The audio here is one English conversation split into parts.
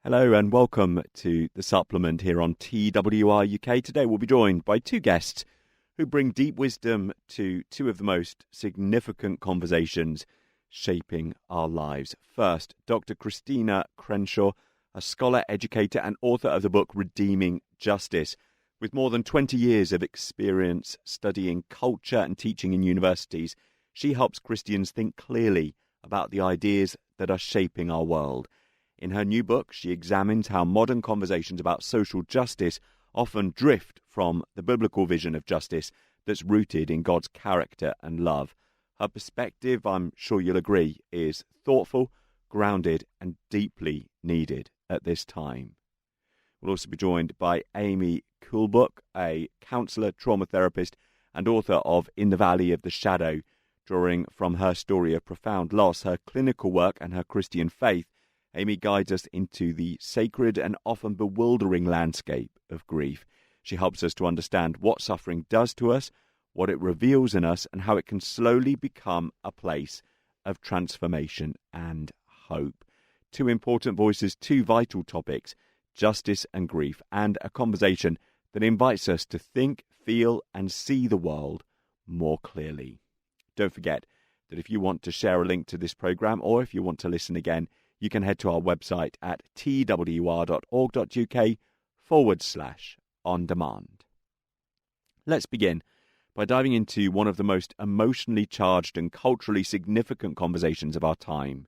Hello and welcome to the supplement here on TWR-UK. Today we'll be joined by two guests who bring deep wisdom to two of the most significant conversations shaping our lives. First, Dr. Christina Crenshaw, a scholar, educator and author of the book Redeeming Justice. With more than 20 years of experience studying culture and teaching in universities, she helps Christians think clearly about the ideas that are shaping our world. In her new book, she examines how modern conversations about social justice often drift from the biblical vision of justice that's rooted in God's character and love. Her perspective, I'm sure you'll agree, is thoughtful, grounded, and deeply needed at this time. We'll also be joined by Amy Kulbok, a counsellor, trauma therapist, and author of In the Valley of the Shadow. Drawing from her story of profound loss, her clinical work, and her Christian faith, Amy guides us into the sacred and often bewildering landscape of grief. She helps us to understand what suffering does to us, what it reveals in us, and how it can slowly become a place of transformation and hope. Two important voices, two vital topics, justice and grief, and a conversation that invites us to think, feel, and see the world more clearly. Don't forget that if you want to share a link to this programme or if you want to listen again, you can head to our website at twr.org.uk/on-demand. Let's begin by diving into one of the most emotionally charged and culturally significant conversations of our time: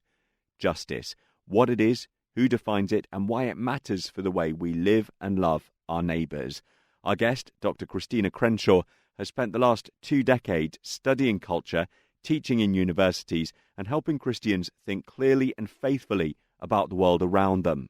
justice. What it is, who defines it, and why it matters for the way we live and love our neighbours. Our guest, Dr. Christina Crenshaw, has spent the last 2 decades studying culture, teaching in universities, and helping Christians think clearly and faithfully about the world around them.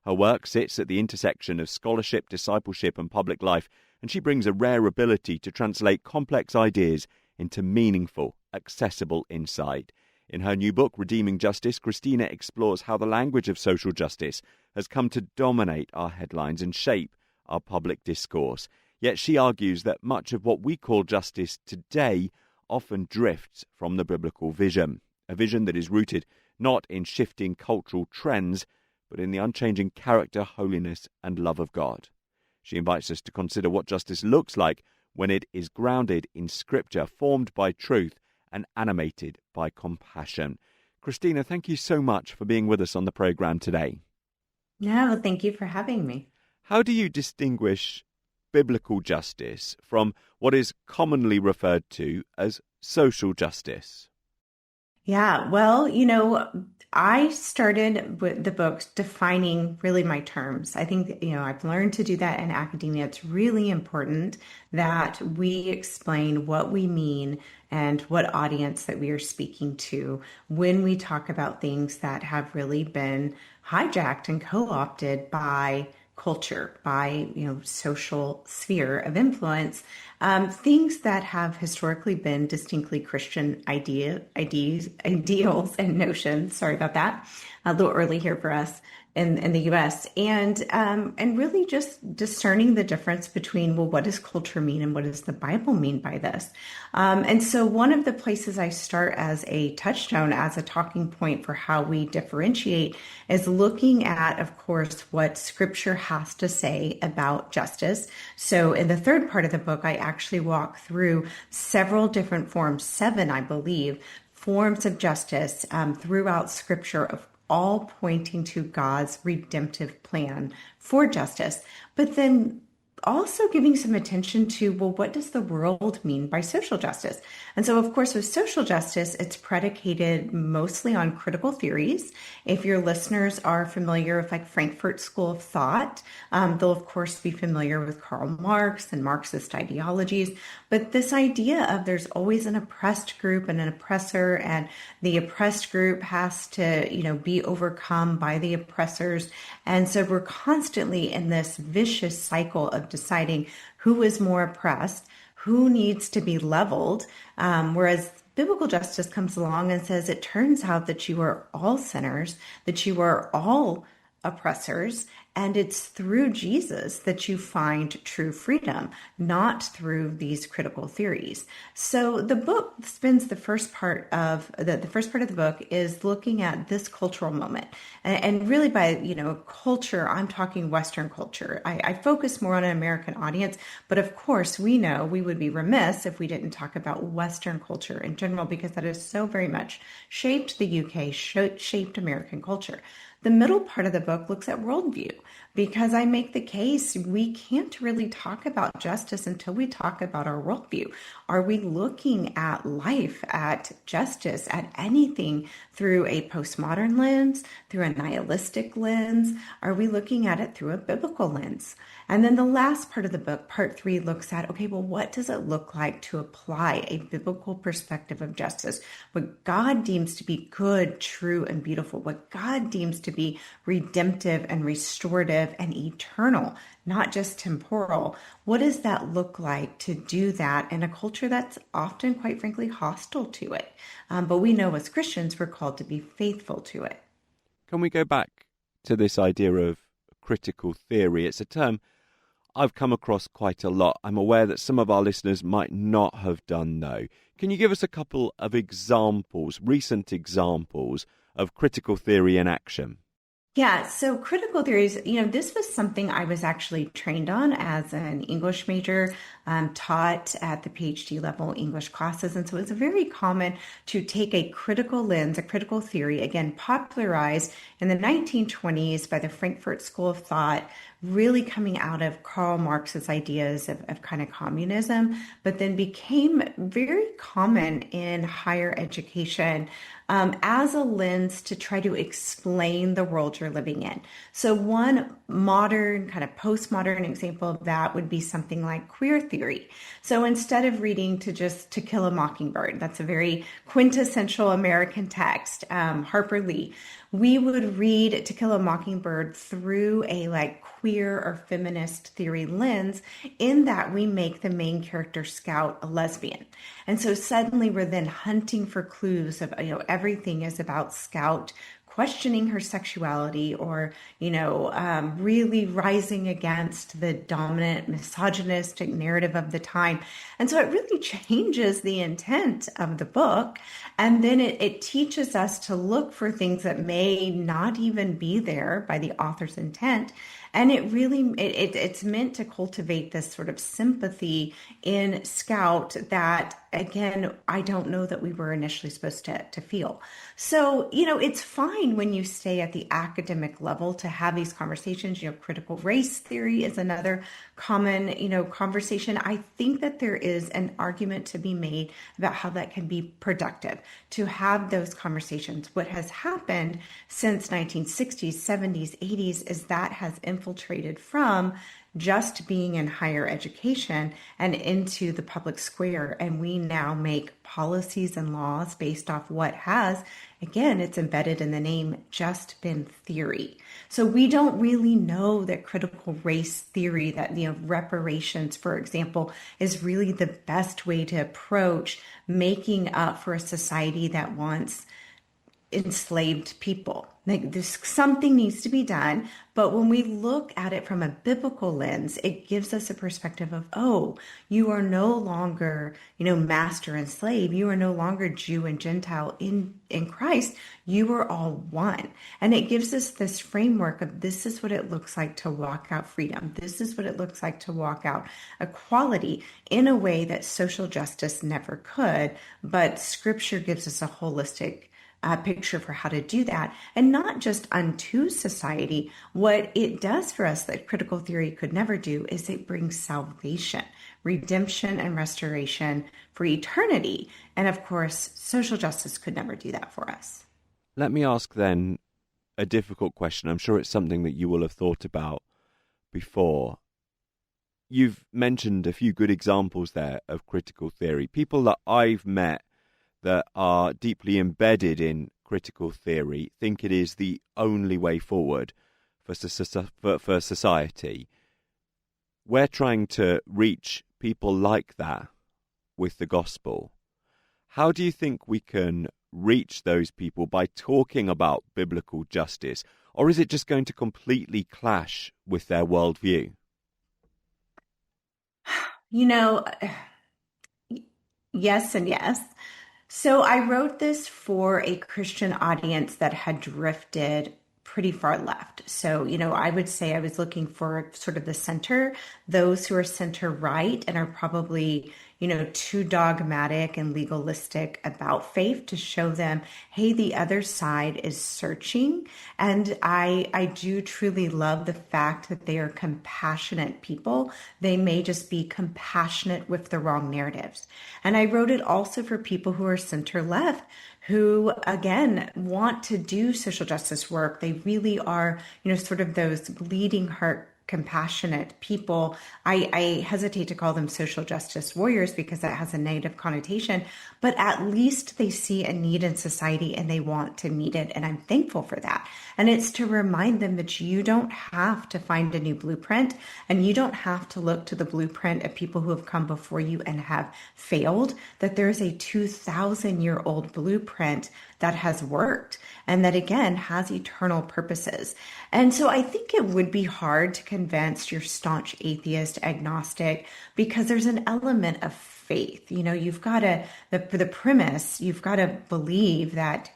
Her work sits at the intersection of scholarship, discipleship, and public life, and she brings a rare ability to translate complex ideas into meaningful, accessible insight. In her new book, Redeeming Justice, Christina explores how the language of social justice has come to dominate our headlines and shape our public discourse. Yet she argues that much of what we call justice today often drifts from the biblical vision, a vision that is rooted not in shifting cultural trends, but in the unchanging character, holiness, and love of God. She invites us to consider what justice looks like when it is grounded in Scripture, formed by truth, and animated by compassion. Christina, thank you so much for being with us on the programme today. No, thank you for having me. How do you distinguish biblical justice from what is commonly referred to as social justice? Yeah, well, I started with the books defining really my terms. I think, I've learned to do that in academia. It's really important that we explain what we mean and what audience that we are speaking to when we talk about things that have really been hijacked and co-opted by culture, by social sphere of influence, things that have historically been distinctly Christian ideals and notions. Sorry about that. A little early here for us in the U.S. And really just discerning the difference between, well, what does culture mean and what does the Bible mean by this? And so one of the places I start as a touchstone, as a talking point for how we differentiate, is looking at, of course, what Scripture has to say about justice. So in the third part of the book, I actually walk through several different forms, 7, I believe, forms of justice throughout Scripture, of all pointing to God's redemptive plan for justice, but then also giving some attention to, well, what does the world mean by social justice? And so, of course, with social justice, it's predicated mostly on critical theories. If your listeners are familiar with Frankfurt School of Thought, they'll, of course, be familiar with Karl Marx and Marxist ideologies. But this idea of there's always an oppressed group and an oppressor, and the oppressed group has to, be overcome by the oppressors. And so we're constantly in this vicious cycle of deciding who is more oppressed, who needs to be leveled, whereas biblical justice comes along and says it turns out that you are all sinners, that you are all oppressors, and it's through Jesus that you find true freedom, not through these critical theories. So the book spends the first part of the first part of the book is looking at this cultural moment, and really by culture, I'm talking Western culture. I focus more on an American audience, but of course we know we would be remiss if we didn't talk about Western culture in general, because that has so very much shaped the UK, shaped American culture. The middle part of the book looks at worldview, because I make the case we can't really talk about justice until we talk about our worldview. Are we looking at life, at justice, at anything through a postmodern lens, through a nihilistic lens? Are we looking at it through a biblical lens? And then the last part of the book, part 3, looks at, okay, well, what does it look like to apply a biblical perspective of justice? What God deems to be good, true, and beautiful, what God deems to be redemptive and restorative and eternal, not just temporal. What does that look like to do that in a culture that's often, quite frankly, hostile to it? But we know as Christians, we're called to be faithful to it. Can we go back to this idea of critical theory? It's a term I've come across quite a lot. I'm aware that some of our listeners might not have done, though. Can you give us a couple of examples, recent examples of critical theory in action? Yeah, so critical theories, this was something I was actually trained on as an English major, taught at the PhD level English classes. And so it's very common to take a critical lens, a critical theory, again, popularized in the 1920s by the Frankfurt School of Thought, really coming out of Karl Marx's ideas of kind of communism, but then became very common in higher education as a lens to try to explain the world you're living in. So one modern, kind of postmodern example of that would be something like queer theory. So instead of reading To Kill a Mockingbird, that's a very quintessential American text, Harper Lee, we would read To Kill a Mockingbird through a queer or feminist theory lens, in that we make the main character Scout a lesbian. And so suddenly we're then hunting for clues of, everything is about Scout questioning her sexuality, or, really rising against the dominant misogynistic narrative of the time. And so it really changes the intent of the book. And then it teaches us to look for things that may not even be there by the author's intent. And it's meant to cultivate this sort of sympathy in Scout that, again, I don't know that we were initially supposed to feel. So, it's fine when you stay at the academic level to have these conversations. Critical race theory is another common, conversation. I think that there is an argument to be made about how that can be productive, to have those conversations. What has happened since 1960s, 70s, 80s is that has infiltrated from just being in higher education and into the public square. And we now make policies and laws based off what has, again, it's embedded in the name, just been theory. So we don't really know that critical race theory, that, reparations, for example, is really the best way to approach making up for a society that wants enslaved people. Something needs to be done, but when we look at it from a biblical lens, it gives us a perspective of, oh, you are no longer, master and slave. You are no longer Jew and Gentile in Christ. You are all one. And it gives us this framework of, this is what it looks like to walk out freedom. This is what it looks like to walk out equality in a way that social justice never could. But Scripture gives us a holistic picture for how to do that, and not just unto society. What it does for us that critical theory could never do is it brings salvation, redemption, and restoration for eternity. And of course, social justice could never do that for us. Let me ask then a difficult question. I'm sure it's something that you will have thought about before. You've mentioned a few good examples there of critical theory. People that I've met that are deeply embedded in critical theory think it is the only way forward for society. We're trying to reach people like that with the gospel. How do you think we can reach those people by talking about biblical justice? Or is it just going to completely clash with their worldview? You know, yes and yes. So I wrote this for a Christian audience that had drifted pretty far left. So, I would say I was looking for sort of the center, those who are center right and are probably, too dogmatic and legalistic about faith to show them, hey, the other side is searching. And I do truly love the fact that they are compassionate people. They may just be compassionate with the wrong narratives. And I wrote it also for people who are center left, who again want to do social justice work. They really are, sort of those bleeding heart compassionate people. I hesitate to call them social justice warriors because that has a negative connotation, but at least they see a need in society and they want to meet it. And I'm thankful for that. And it's to remind them that you don't have to find a new blueprint and you don't have to look to the blueprint of people who have come before you and have failed, that there's a 2,000-year-old blueprint that has worked and that again has eternal purposes. And so I think it would be hard to convince your staunch atheist, agnostic, because there's an element of faith. You've got to, the premise, you've got to believe that,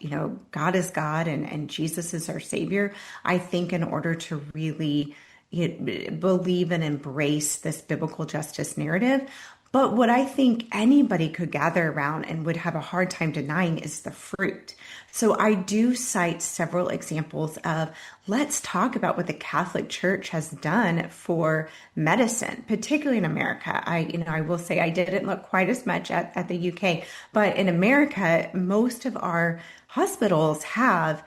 God is God and Jesus is our Savior. I think in order to really believe and embrace this biblical justice narrative. But what I think anybody could gather around and would have a hard time denying is the fruit. So I do cite several examples of, let's talk about what the Catholic Church has done for medicine, particularly in America. I will say I didn't look quite as much at the UK, but in America, most of our hospitals have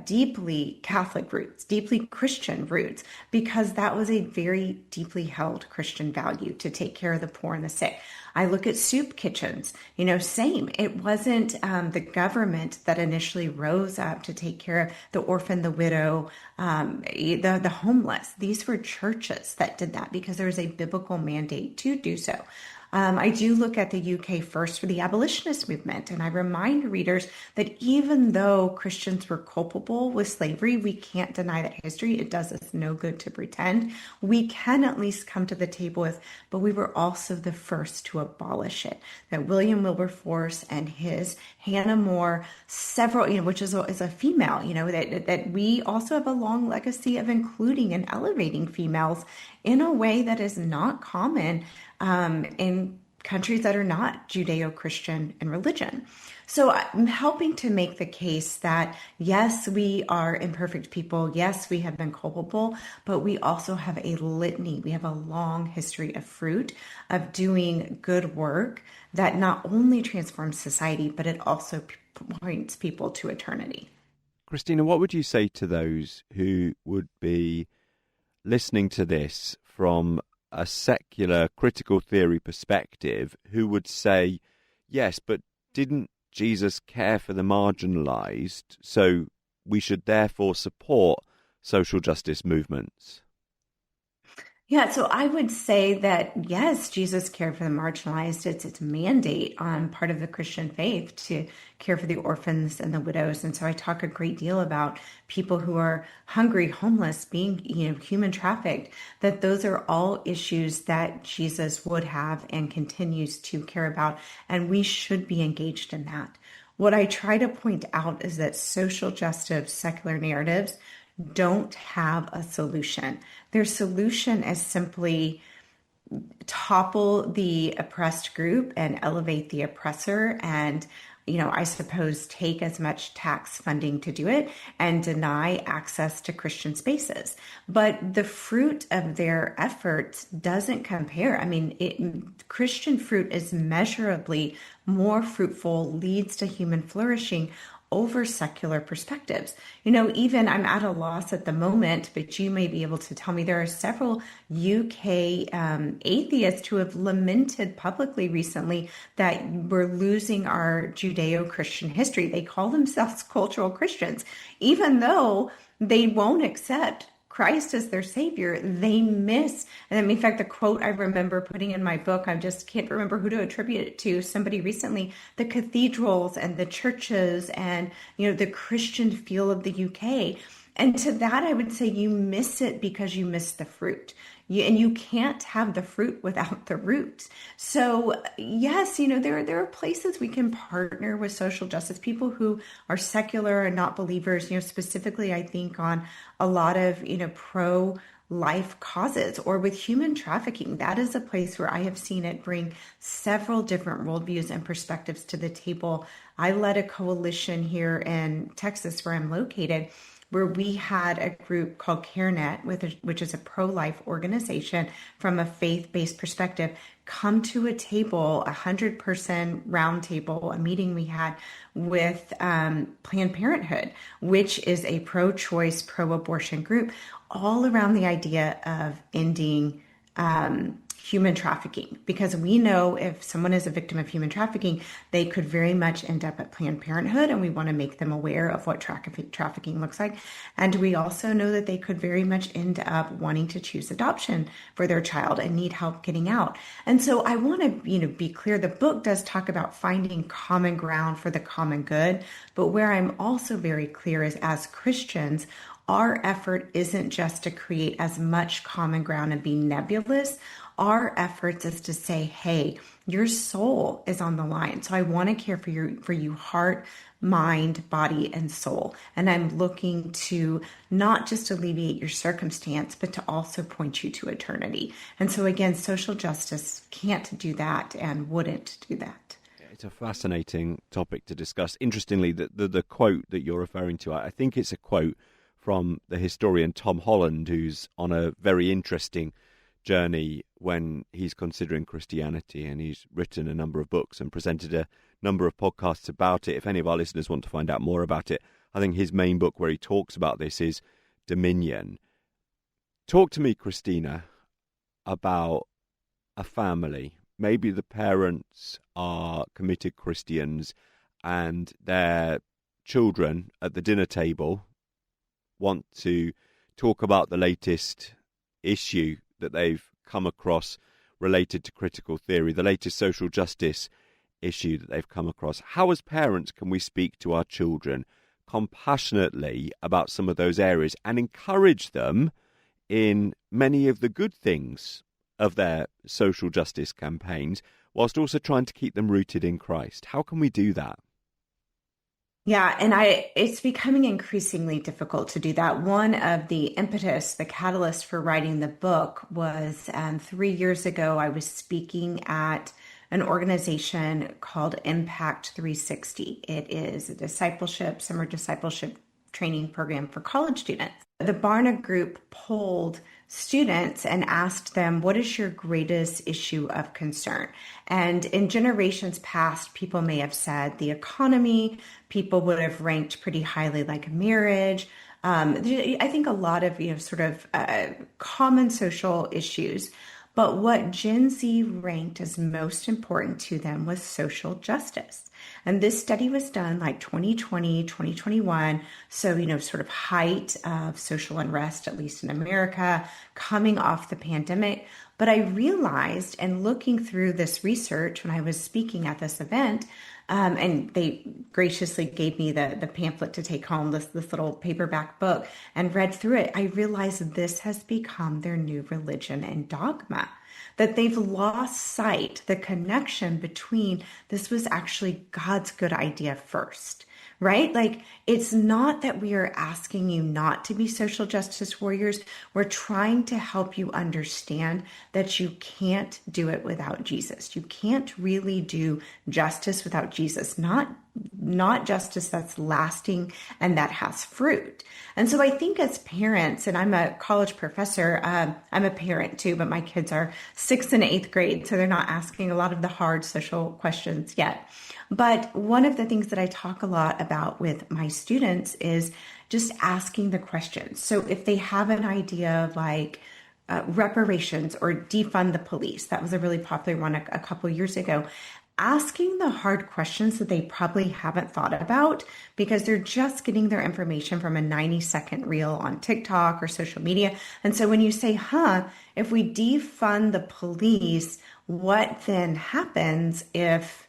deeply Catholic roots, deeply Christian roots, because that was a very deeply held Christian value to take care of the poor and the sick. I look at soup kitchens, same. It wasn't the government that initially rose up to take care of the orphan, the widow, the homeless. These were churches that did that because there was a biblical mandate to do so. I do look at the UK first for the abolitionist movement, and I remind readers that even though Christians were culpable with slavery, we can't deny that history. It does us no good to pretend. We can at least come to the table with, but we were also the first to abolish it. That William Wilberforce and his Hannah More, several, which is a female, that we also have a long legacy of including and elevating females in a way that is not common in countries that are not Judeo-Christian in religion. So I'm helping to make the case that, yes, we are imperfect people. Yes, we have been culpable, but we also have a litany. We have a long history of fruit, of doing good work that not only transforms society, but it also points people to eternity. Christina, what would you say to those who would be listening to this from a secular critical theory perspective, who would say, yes, but didn't Jesus care for the marginalized, so we should therefore support social justice movements? Yeah, so I would say that, yes, Jesus cared for the marginalized. It's a mandate on part of the Christian faith to care for the orphans and the widows. And so I talk a great deal about people who are hungry, homeless, being, human trafficked, that those are all issues that Jesus would have and continues to care about. And we should be engaged in that. What I try to point out is that social justice, secular narratives don't have a solution. Their solution is simply topple the oppressed group and elevate the oppressor and, I suppose take as much tax funding to do it and deny access to Christian spaces. But the fruit of their efforts doesn't compare. I mean, Christian fruit is measurably more fruitful, leads to human flourishing over secular perspectives. Even I'm at a loss at the moment, but you may be able to tell me there are several UK atheists who have lamented publicly recently that we're losing our Judeo-Christian history. They call themselves cultural Christians, even though they won't accept Christ as their savior. They miss, and in fact, the quote I remember putting in my book, I just can't remember who to attribute it to, somebody recently, the cathedrals and the churches and, the Christian feel of the UK. And to that, I would say you miss it because you miss the fruit. And you can't have the fruit without the root. So yes, there are places we can partner with social justice people who are secular and not believers. Specifically, I think on a lot of pro life causes or with human trafficking. That is a place where I have seen it bring several different worldviews and perspectives to the table. I led a coalition here in Texas, where I'm located, where we had a group called CareNet, which is a pro-life organization from a faith-based perspective, come to a table, 100-person round table, a meeting we had with Planned Parenthood, which is a pro-choice, pro-abortion group, all around the idea of ending human trafficking, because we know if someone is a victim of human trafficking, they could very much end up at Planned Parenthood, and we want to make them aware of what trafficking looks like. And we also know that they could very much end up wanting to choose adoption for their child and need help getting out. And so I want to, be clear, the book does talk about finding common ground for the common good, but where I'm also very clear is, as Christians, our effort isn't just to create as much common ground and be nebulous. Our efforts is to say, hey, your soul is on the line. So I want to care for you heart, mind, body, and soul. And I'm looking to not just alleviate your circumstance, but to also point you to eternity. And so again, social justice can't do that and wouldn't do that. It's a fascinating topic to discuss. Interestingly, the quote that you're referring to, I think it's a quote from the historian Tom Holland, who's on a very interesting journey when he's considering Christianity, and he's written a number of books and presented a number of podcasts about it. If any of our listeners want to find out more about it, I think his main book where he talks about this is Dominion. Talk to me, Christina, about a family. Maybe the parents are committed Christians and their children at the dinner table want to talk about the latest issue that they've come across related to critical theory, the latest social justice issue that they've come across. How, as parents, can we speak to our children compassionately about some of those areas and encourage them in many of the good things of their social justice campaigns, whilst also trying to keep them rooted in Christ? How can we do that? Yeah, and it's becoming increasingly difficult to do that. One of the impetus, the catalyst for writing the book was 3 years ago, I was speaking at an organization called Impact 360. It is a summer discipleship training program for college students. The Barna Group polled students and asked them, what is your greatest issue of concern? And in generations past, people may have said the economy. People would have ranked pretty highly like marriage. I think a lot of, common social issues. But what Gen Z ranked as most important to them was social justice. And this study was done like 2020, 2021. So, sort of height of social unrest, at least in America, coming off the pandemic. But I realized, and looking through this research when I was speaking at this event, and they graciously gave me the pamphlet to take home, this little paperback book, and read through it, I realized that this has become their new religion and dogma. That they've lost sight, the connection between this was actually God's good idea first, right? Like, it's not that we are asking you not to be social justice warriors. We're trying to help you understand that you can't do it without Jesus. You can't really do justice without Jesus, not justice that's lasting and that has fruit. And so I think as parents, and I'm a college professor, I'm a parent too, but my kids are 6th and 8th grade, so they're not asking a lot of the hard social questions yet. But one of the things that I talk a lot about with my students is just asking the questions. So if they have an idea of like reparations or defund the police, that was a really popular one a couple years ago, asking the hard questions that they probably haven't thought about because they're just getting their information from a 90-second reel on TikTok or social media. And so when you say, if we defund the police, what then happens if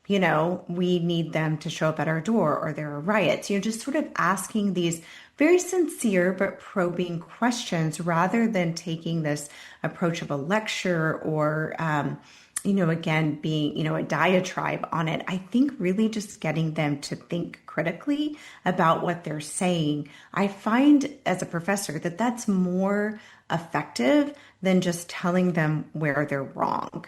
we need them to show up at our door, or there are riots, just sort of asking these very sincere but probing questions rather than taking this approach of a lecture or, again, being, a diatribe on it. I think really just getting them to think critically about what they're saying. I find as a professor that that's more effective than just telling them where they're wrong.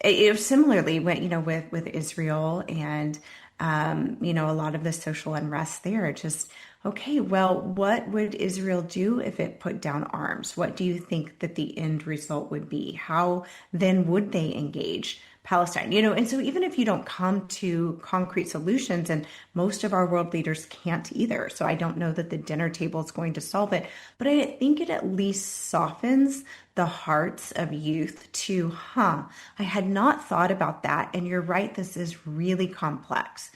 Similarly, with Israel and a lot of the social unrest there, just okay. Well, what would Israel do if it put down arms? What do you think that the end result would be? How then would they engage Palestine? And so even if you don't come to concrete solutions, and most of our world leaders can't either, so I don't know that the dinner table is going to solve it, but I think it at least softens the hearts of youth to, I had not thought about that. And you're right, this is really complex.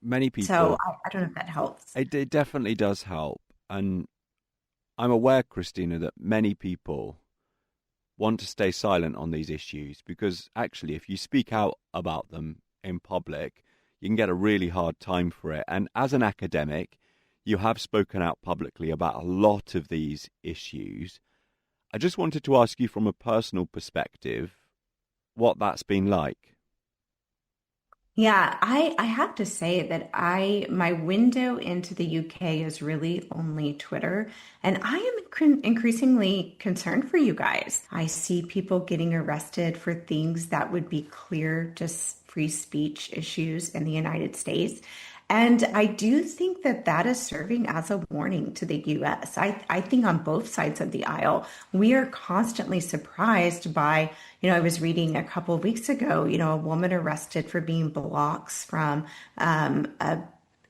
Many So people, I don't know if that helps. it definitely does help. And I'm aware, Christina, that many people want to stay silent on these issues because actually, if you speak out about them in public, you can get a really hard time for it. And as an academic, you have spoken out publicly about a lot of these issues. I just wanted to ask you from a personal perspective what that's been like. Yeah, I have to say that my window into the UK is really only Twitter, and I am increasingly concerned for you guys. I see people getting arrested for things that would be clear just free speech issues in the United States. And I do think that that is serving as a warning to the US. I think on both sides of the aisle, we are constantly surprised by, I was reading a couple of weeks ago, a woman arrested for being blocks from an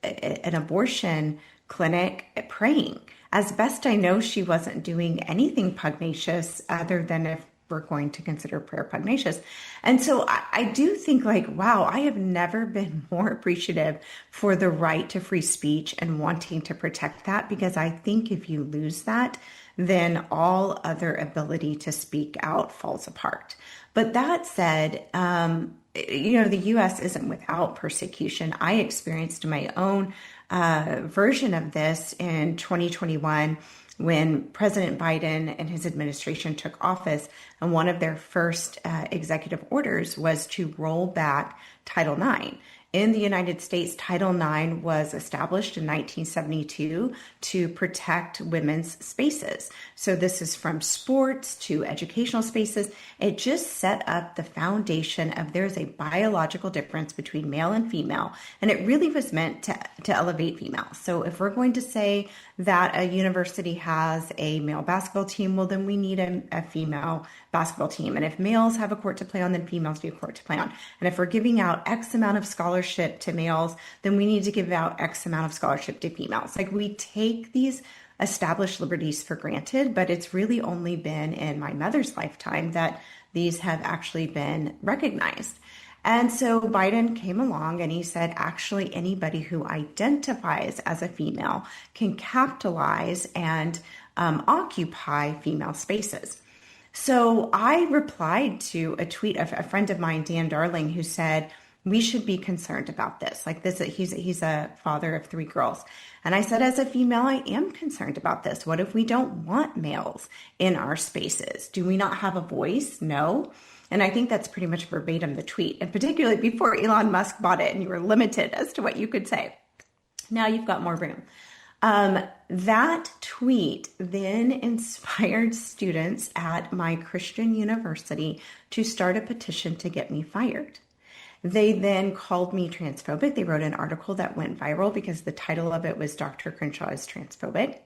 abortion clinic praying. As best I know, she wasn't doing anything pugnacious other than if we're going to consider prayer pugnacious. And so I do think like, wow, I have never been more appreciative for the right to free speech and wanting to protect that, because I think if you lose that, then all other ability to speak out falls apart. But that said, the US isn't without persecution. I experienced my own version of this in 2021 when President Biden and his administration took office, and one of their first executive orders was to roll back Title IX. In the United States, Title IX was established in 1972 to protect women's spaces. So this is from sports to educational spaces. It just set up the foundation of there's a biological difference between male and female, and it really was meant to elevate females. So if we're going to say that a university has a male basketball team, well, then we need a female basketball team. And if males have a court to play on, then females do a court to play on. And if we're giving out X amount of scholarship to males, then we need to give out X amount of scholarship to females. Like, we take these established liberties for granted, but it's really only been in my mother's lifetime that these have actually been recognized. And so Biden came along and he said, actually, anybody who identifies as a female can capitalize and occupy female spaces. So I replied to a tweet of a friend of mine, Dan Darling, who said, we should be concerned about this. Like this, he's a father of 3 girls. And I said, as a female, I am concerned about this. What if we don't want males in our spaces? Do we not have a voice? No. And I think that's pretty much verbatim the tweet, and particularly before Elon Musk bought it and you were limited as to what you could say. Now you've got more room. That tweet then inspired students at my Christian university to start a petition to get me fired. They then called me transphobic. They wrote an article that went viral because the title of it was Dr. Crenshaw is Transphobic.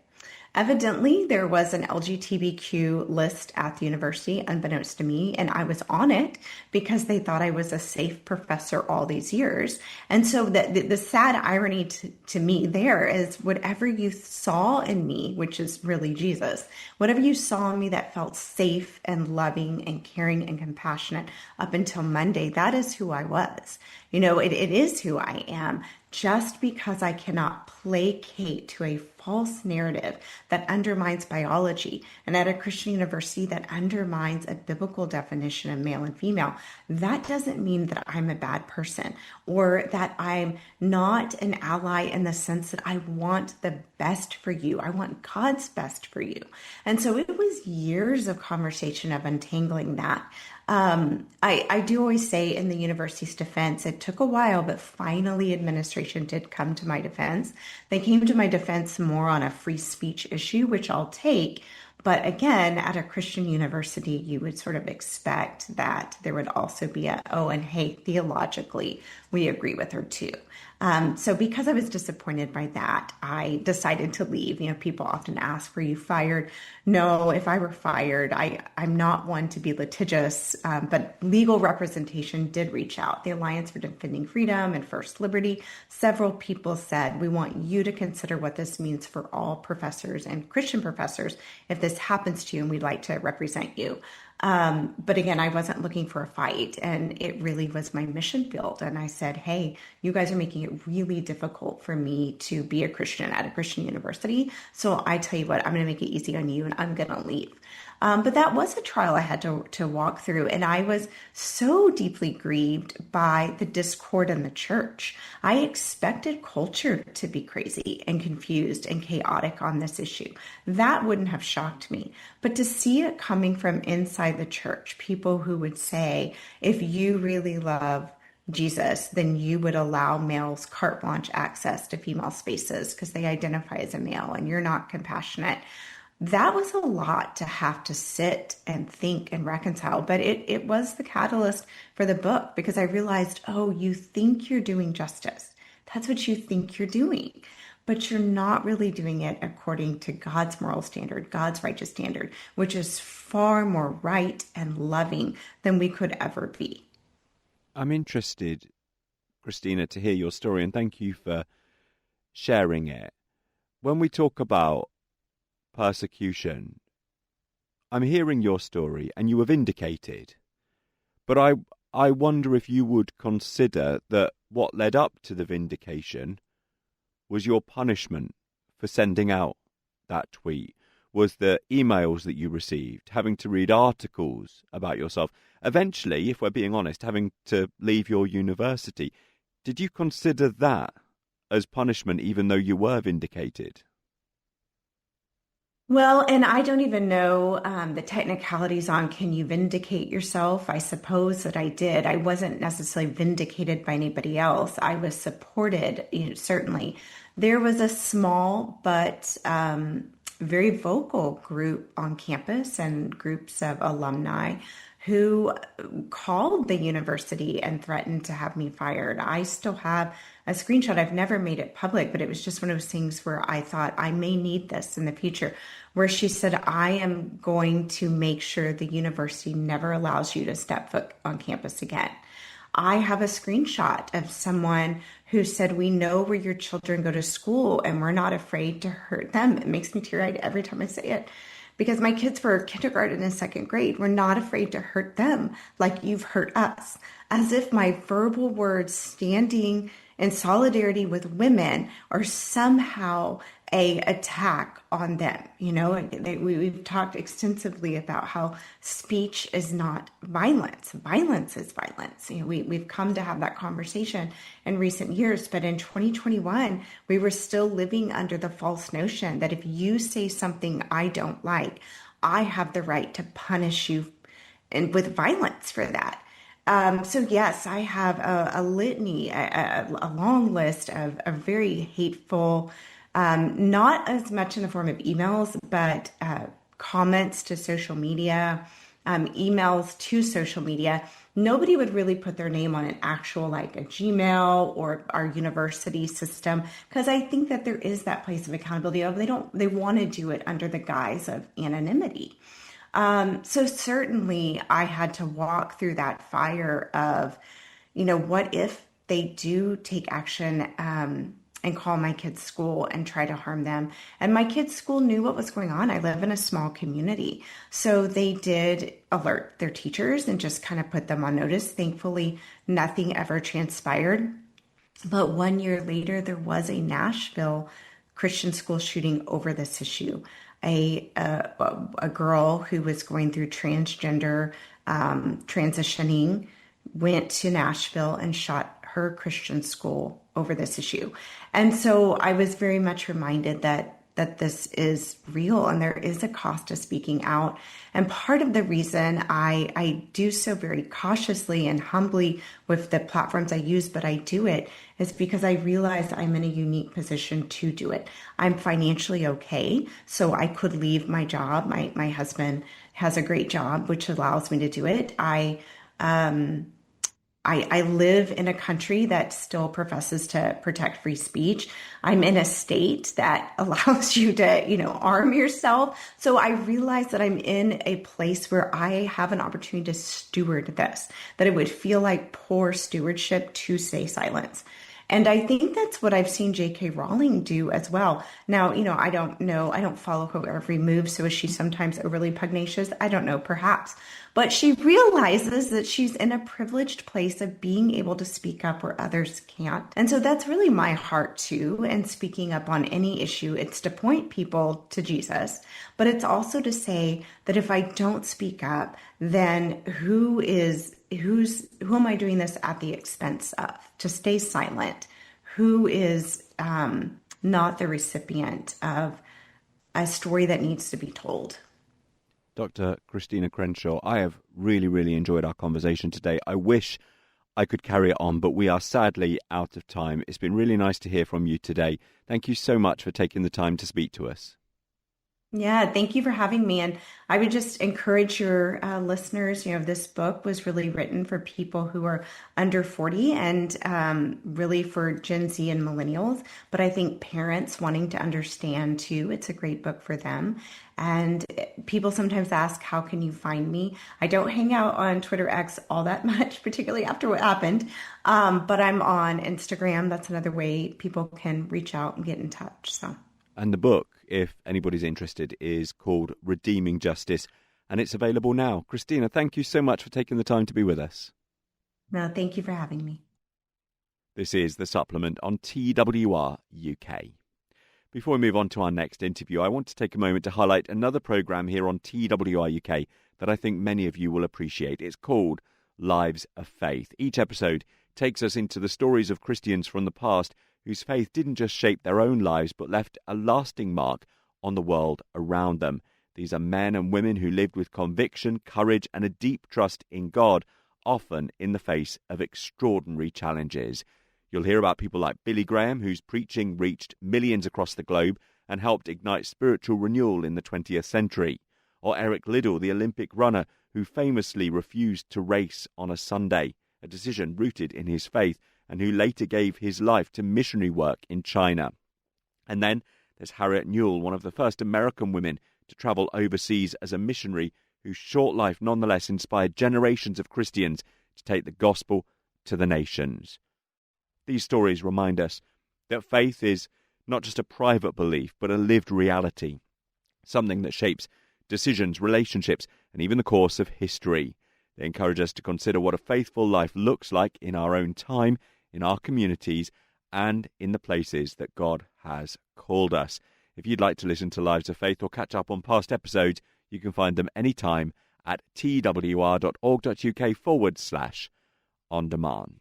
Evidently, there was an LGBTQ list at the university, unbeknownst to me, and I was on it because they thought I was a safe professor all these years. And so the sad irony to me there is whatever you saw in me, which is really Jesus, whatever you saw in me that felt safe and loving and caring and compassionate up until Monday, that is who I was. It is who I am. Just because I cannot placate to a false narrative that undermines biology, and at a Christian university that undermines a biblical definition of male and female, that doesn't mean that I'm a bad person or that I'm not an ally in the sense that I want the best for you. I want God's best for you. And so it was years of conversation of untangling that. I do always say in the university's defense, it took a while, but finally administration did come to my defense. They came to my defense more on a free speech issue, which I'll take. But again, at a Christian university, you would sort of expect that there would also be and hey, theologically, we agree with her too. So because I was disappointed by that, I decided to leave. People often ask, were you fired? No, if I were fired, I'm not one to be litigious, but legal representation did reach out. The Alliance for Defending Freedom and First Liberty, several people said, we want you to consider what this means for all professors and Christian professors if this happens to you, and we'd like to represent you. But again, I wasn't looking for a fight, and it really was my mission field. And I said, hey, you guys are making it really difficult for me to be a Christian at a Christian university. So I tell you what, I'm going to make it easy on you and I'm going to leave. But that was a trial I had to walk through. And I was so deeply grieved by the discord in the church. I expected culture to be crazy and confused and chaotic on this issue. That wouldn't have shocked me. But to see it coming from inside the church, people who would say, if you really love Jesus, then you would allow males carte blanche access to female spaces because they identify as a male and you're not compassionate. That was a lot to have to sit and think and reconcile, but it was the catalyst for the book because I realized, oh, you think you're doing justice. That's what you think you're doing, but you're not really doing it according to God's moral standard, God's righteous standard, which is far more right and loving than we could ever be. I'm interested, Christina, to hear your story, and thank you for sharing it. When we talk about persecution, I'm hearing your story and you were vindicated, but I wonder if you would consider that what led up to the vindication was your punishment for sending out that tweet, was the emails that you received, having to read articles about yourself, eventually, if we're being honest, having to leave your university. Did you consider that as punishment even though you were vindicated? Well, and I don't even know the technicalities on can you vindicate yourself? I suppose that I did. I wasn't necessarily vindicated by anybody else. I was supported, certainly. There was a small but very vocal group on campus and groups of alumni who called the university and threatened to have me fired. I still have a screenshot. I've never made it public, but it was just one of those things where I thought I may need this in the future, where she said, I am going to make sure the university never allows you to step foot on campus again. I have a screenshot of someone who said, we know where your children go to school and we're not afraid to hurt them. It makes me teary-eyed every time I say it. Because my kids were kindergarten and second grade. We're not afraid to hurt them like you've hurt us. As if my verbal words standing in solidarity with women are somehow a attack on them. We've talked extensively about how speech is not violence. Violence is violence. We've come to have that conversation in recent years, but in 2021, we were still living under the false notion that if you say something I don't like, I have the right to punish you and with violence for that. So yes, I have a litany, a long list of very hateful, not as much in the form of emails, but comments to social media, emails to social media. Nobody would really put their name on an actual like a Gmail or our university system, because I think that there is that place of accountability of they want to do it under the guise of anonymity. So certainly I had to walk through that fire of, what if they do take action and call my kids' school and try to harm them? And my kids' school knew what was going on. I live in a small community. So they did alert their teachers and just kind of put them on notice. Thankfully, nothing ever transpired. But 1 year later, there was a Nashville Christian school shooting over this issue. A girl who was going through transgender transitioning went to Nashville and shot her Christian school over this issue. And so I was very much reminded that this is real and there is a cost to speaking out. And part of the reason I do so very cautiously and humbly with the platforms I use, but I do it, is because I realize I'm in a unique position to do it. I'm financially okay, so I could leave my job. My husband has a great job, which allows me to do it. I live in a country that still professes to protect free speech. I'm in a state that allows you to, arm yourself. So I realize that I'm in a place where I have an opportunity to steward this, that it would feel like poor stewardship to stay silent. And I think that's what I've seen J.K. Rowling do as well. Now, I don't know. I don't follow her every move. So is she sometimes overly pugnacious? I don't know, perhaps. But she realizes that she's in a privileged place of being able to speak up where others can't. And so that's really my heart too. And speaking up on any issue, it's to point people to Jesus. But it's also to say that if I don't speak up, then who am I doing this at the expense of? To stay silent. Who is not the recipient of a story that needs to be told? Dr. Christina Crenshaw, I have really, really enjoyed our conversation today. I wish I could carry it on, but we are sadly out of time. It's been really nice to hear from you today. Thank you so much for taking the time to speak to us. Yeah, thank you for having me. And I would just encourage your listeners, this book was really written for people who are under 40 and really for Gen Z and millennials. But I think parents wanting to understand too, it's a great book for them. And people sometimes ask, how can you find me? I don't hang out on Twitter X all that much, particularly after what happened. But I'm on Instagram. That's another way people can reach out and get in touch. So. And the book, if anybody's interested, is called Redeeming Justice, and it's available now. Christina, thank you so much for taking the time to be with us. No, thank you for having me. This is The Supplement on TWR-UK. Before we move on to our next interview, I want to take a moment to highlight another programme here on TWR-UK that I think many of you will appreciate. It's called Lives of Faith. Each episode takes us into the stories of Christians from the past whose faith didn't just shape their own lives but left a lasting mark on the world around them. These are men and women who lived with conviction, courage and a deep trust in God, often in the face of extraordinary challenges. You'll hear about people like Billy Graham, whose preaching reached millions across the globe and helped ignite spiritual renewal in the 20th century. Or Eric Liddell, the Olympic runner who famously refused to race on a Sunday, a decision rooted in his faith, and who later gave his life to missionary work in China. And then there's Harriet Newell, one of the first American women to travel overseas as a missionary, whose short life nonetheless inspired generations of Christians to take the gospel to the nations. These stories remind us that faith is not just a private belief, but a lived reality, something that shapes decisions, relationships, and even the course of history. They encourage us to consider what a faithful life looks like in our own time, in our communities, and in the places that God has called us. If you'd like to listen to Lives of Faith or catch up on past episodes, you can find them anytime at twr.org.uk/on-demand.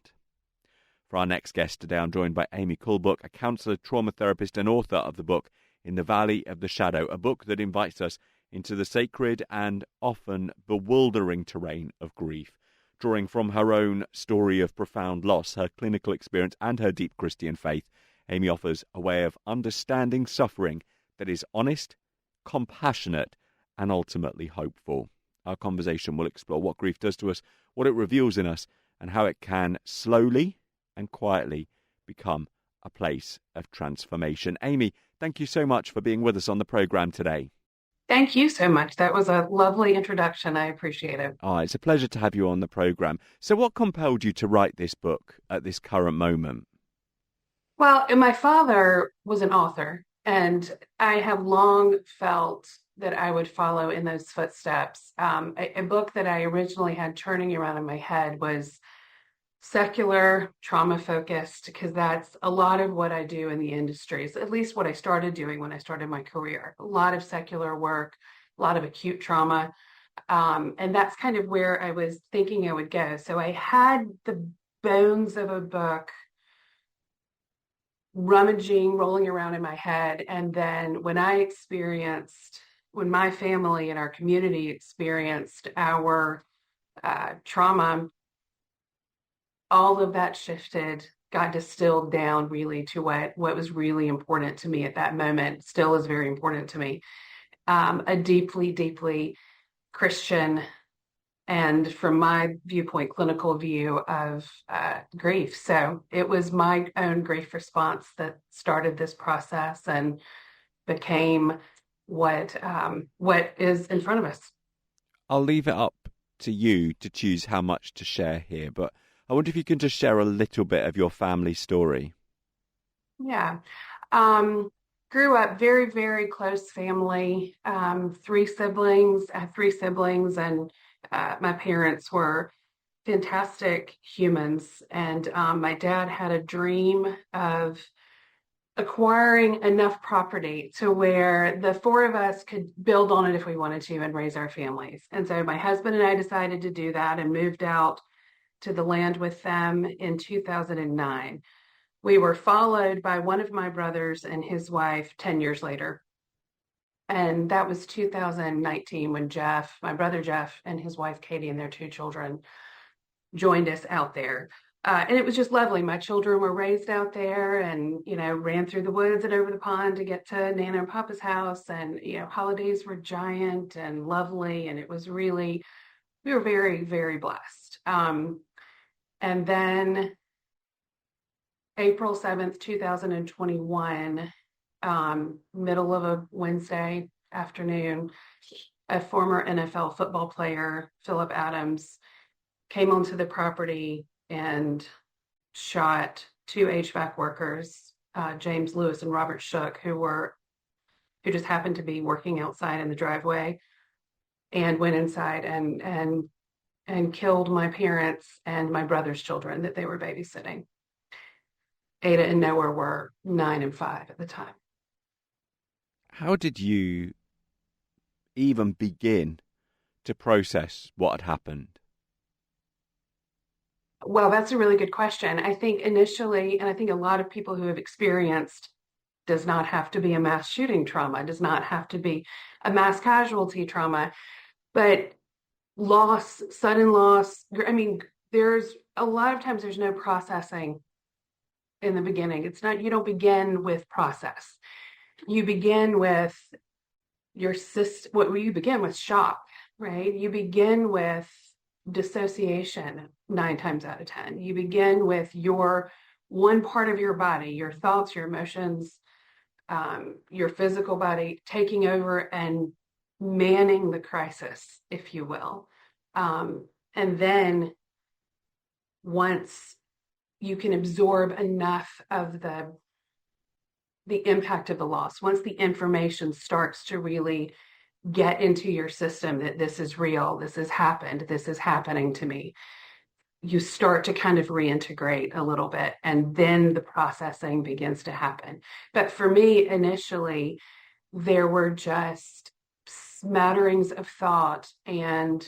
For our next guest today, I'm joined by Amy Kulbok, a counsellor, trauma therapist and author of the book In the Valley of the Shadow, a book that invites us into the sacred and often bewildering terrain of grief. Drawing from her own story of profound loss, her clinical experience and her deep Christian faith, Amy offers a way of understanding suffering that is honest, compassionate, and ultimately hopeful. Our conversation will explore what grief does to us, what it reveals in us, and how it can slowly and quietly become a place of transformation. Amy, thank you so much for being with us on the programme today. Thank you so much. That was a lovely introduction. I appreciate it. Oh, it's a pleasure to have you on the programme. So what compelled you to write this book at this current moment? Well, my father was an author, and I have long felt that I would follow in those footsteps. A book that I originally had turning around in my head was secular, trauma focused, because that's a lot of what I do in the industries, at least what I started doing when I started my career. A lot of secular work, a lot of acute trauma. And that's kind of where I was thinking I would go. So I had the bones of a book rummaging, rolling around in my head. And then when my family and our community experienced our trauma, all of that shifted, got distilled down really to what was really important to me at that moment, still is very important to me. A deeply, deeply Christian, and from my viewpoint, clinical view of grief. So it was my own grief response that started this process and became what is in front of us. I'll leave it up to you to choose how much to share here, but I wonder if you can just share a little bit of your family story. Yeah. Grew up very, very close family, three siblings. I had three siblings, and my parents were fantastic humans. And my dad had a dream of acquiring enough property to where the four of us could build on it if we wanted to and raise our families. And so my husband and I decided to do that and moved out to the land with them in 2009. We were followed by one of my brothers and his wife 10 years later. And that was 2019 when my brother Jeff, and his wife Katie and their two children joined us out there. And it was just lovely. My children were raised out there and, ran through the woods and over the pond to get to Nana and Papa's house. And, holidays were giant and lovely. And it was really, we were very, very blessed. And then April 7th, 2021, middle of a Wednesday afternoon, a former NFL football player, Philip Adams, came onto the property and shot two HVAC workers, James Lewis and Robert Shook, who just happened to be working outside in the driveway, and went inside and killed my parents and my brother's children that they were babysitting. Ada and Noah were 9 and 5 at the time. How did you even begin to process what had happened? Well, that's a really good question. I think initially, and I think a lot of people who have experienced, does not have to be a mass shooting trauma, does not have to be a mass casualty trauma, but loss, sudden loss. I mean, there's a lot of times there's no processing in the beginning. You don't begin with process. You begin with you begin with shock, right? You begin with dissociation 9 times out of 10. You begin with your one part of your body, your thoughts, your emotions, your physical body taking over and manning the crisis, if you will. And then once you can absorb enough of the impact of the loss, once the information starts to really get into your system that this is real, this has happened, this is happening to me, you start to kind of reintegrate a little bit, and then the processing begins to happen. But for me, initially, there were just smatterings of thought, and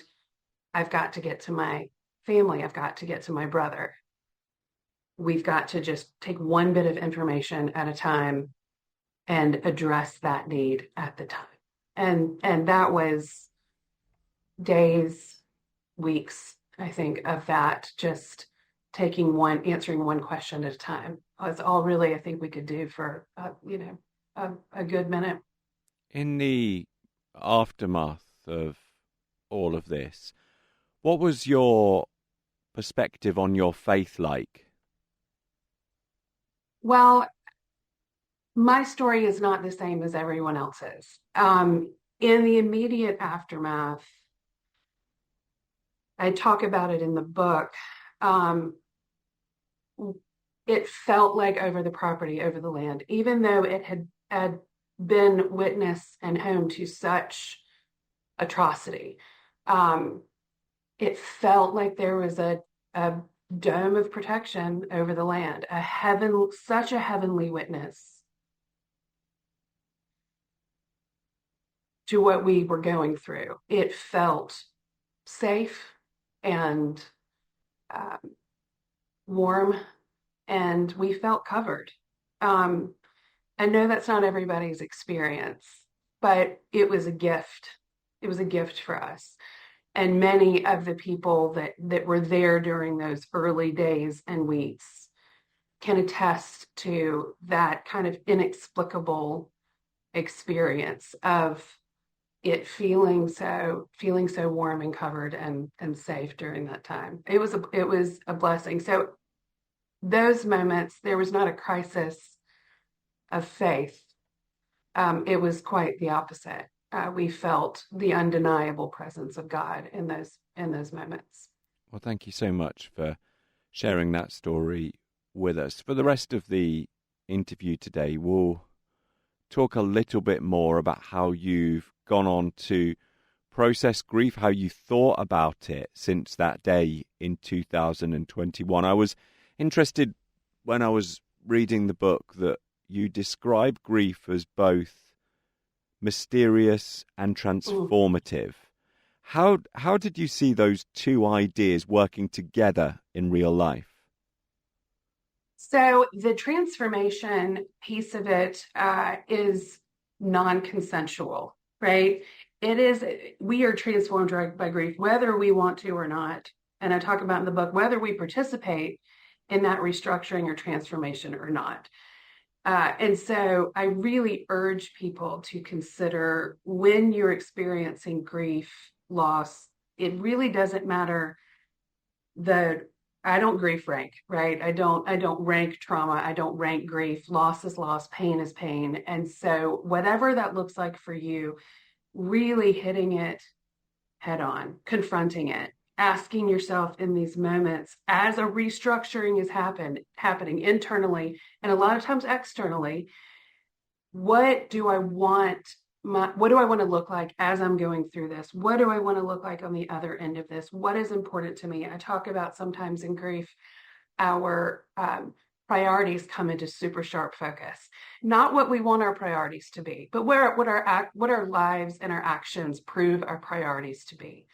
I've got to get to my family, I've got to get to my brother. We've got to just take one bit of information at a time and address that need at the time. And that was days, weeks, I think, of that, just answering one question at a time. That's all really I think we could do for, a good minute. In the aftermath of all of this, what was your perspective on your faith like? Well, my story is not the same as everyone else's. In the immediate aftermath, I talk about it in the book. It felt like over the property, over the land, even though it had been witness and home to such atrocity. It felt like there was a dome of protection over the land, such a heavenly witness to what we were going through. It felt safe and warm, and we felt covered. I know that's not everybody's experience, but it was a gift. It was a gift for us. And many of the people that were there during those early days and weeks can attest to that kind of inexplicable experience of it feeling so warm and covered and safe during that time. It was a blessing. So those moments, there was not a crisis of faith. It was quite the opposite. We felt the undeniable presence of God in those moments. Well, thank you so much for sharing that story with us. For the rest of the interview today, we'll talk a little bit more about how you've gone on to process grief, how you thought about it since that day in 2021. I was interested when I was reading the book that you describe grief as both mysterious and transformative. How did you see those two ideas working together in real life? So the transformation piece of it is non-consensual, right? We are transformed by grief, whether we want to or not. And I talk about in the book, whether we participate in that restructuring or transformation or not. And so I really urge people to consider when you're experiencing grief, loss, it really doesn't matter I don't grief rank, right? I don't rank trauma. I don't rank grief. Loss is loss, pain is pain. And so whatever that looks like for you, really hitting it head on, confronting it, asking yourself in these moments as a restructuring is happening internally and a lot of times externally, what do I want to look like as I'm going through this? What do I want to look like on the other end of this? What is important to me? I talk about sometimes in grief, our priorities come into super sharp focus. Not what we want our priorities to be, but what our lives and our actions prove our priorities to be.